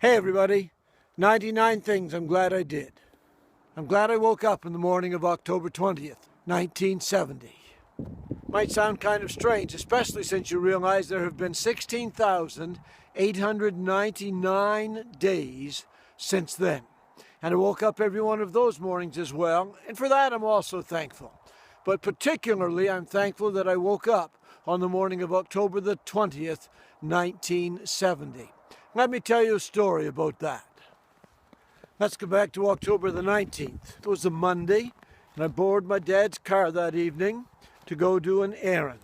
Hey everybody, 99 things I'm glad I did. I'm glad I woke up in the morning of October 20th, 1970. Might sound kind of strange, especially since you realize there have been 16,899 days since then. And I woke up every one of those mornings as well, and for that I'm also thankful. But particularly I'm thankful that I woke up on the morning of October the 20th, 1970. Let me tell you a story about that. Let's go back to October the 19th. It was a Monday, and I borrowed my dad's car that evening to go do an errand.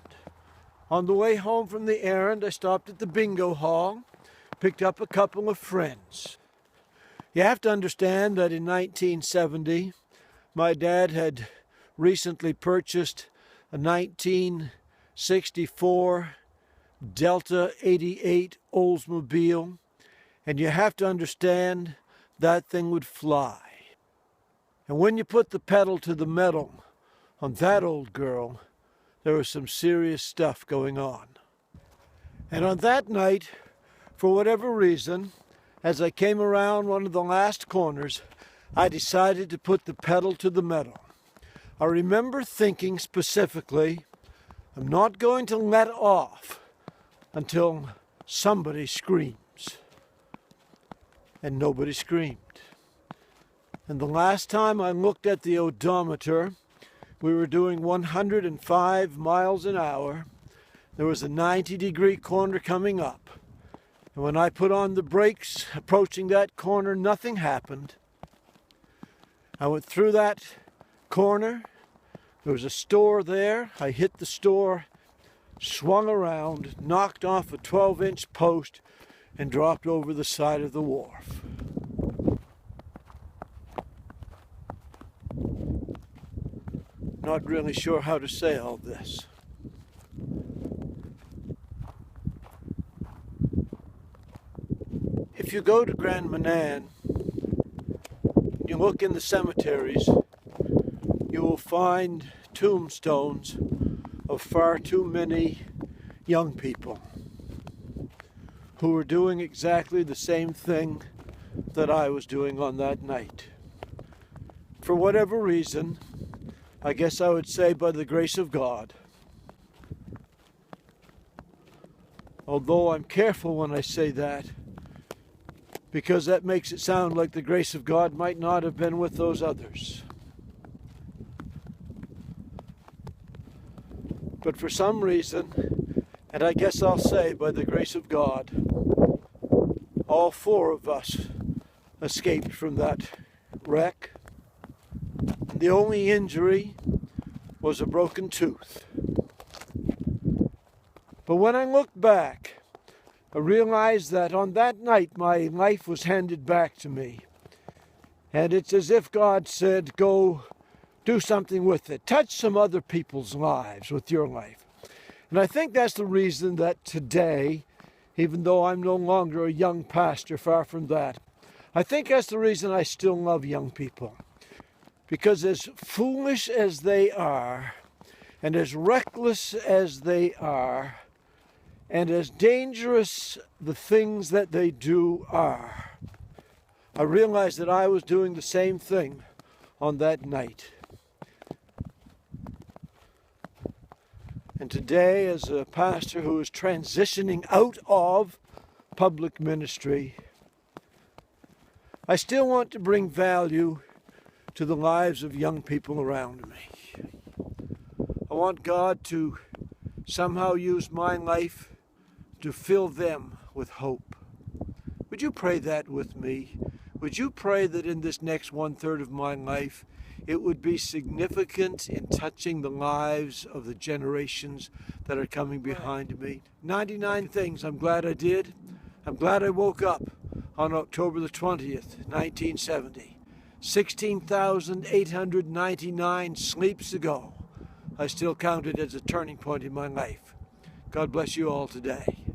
On the way home from the errand, I stopped at the bingo hall, picked up a couple of friends. You have to understand that in 1970, my dad had recently purchased a 1964 Delta 88 Oldsmobile, and you have to understand that thing would fly. And when you put the pedal to the metal on that old girl, there was some serious stuff going on. And on that night, for whatever reason, as I came around one of the last corners, I decided to put the pedal to the metal. I remember thinking specifically, I'm not going to let off until somebody screams. And nobody screamed. And the last time I looked at the odometer, we were doing 105 miles an hour. There was a 90-degree corner coming up. And when I put on the brakes, approaching that corner, nothing happened. I went through that corner. There was a store there. I hit the store, swung around, knocked off a 12-inch post, and dropped over the side of the wharf. Not really sure how to say all this. If you go to Grand Manan, you look in the cemeteries, you will find tombstones of far too many young people who were doing exactly the same thing that I was doing on that night. For whatever reason, I guess I would say by the grace of God. Although I'm careful when I say that, because that makes it sound like the grace of God might not have been with those others. But for some reason, and I guess I'll say by the grace of God, all four of us escaped from that wreck. The only injury was a broken tooth. But when I look back, I realized that on that night my life was handed back to me. And it's as if God said, go do something with it. Touch some other people's lives with your life. And I think that's the reason that today, even though I'm no longer a young pastor, far from that, I think that's the reason I still love young people. Because as foolish as they are, and as reckless as they are, and as dangerous the things that they do are, I realized that I was doing the same thing on that night. And today, as a pastor who is transitioning out of public ministry, I still want to bring value to the lives of young people around me. I want God to somehow use my life to fill them with hope. Would you pray that with me? Would you pray that in this next 1/3 of my life, it would be significant in touching the lives of the generations that are coming behind me? 99 things I'm glad I did. I'm glad I woke up on October the 20th, 1970. 16,899 sleeps ago. I still count it as a turning point in my life. God bless you all today.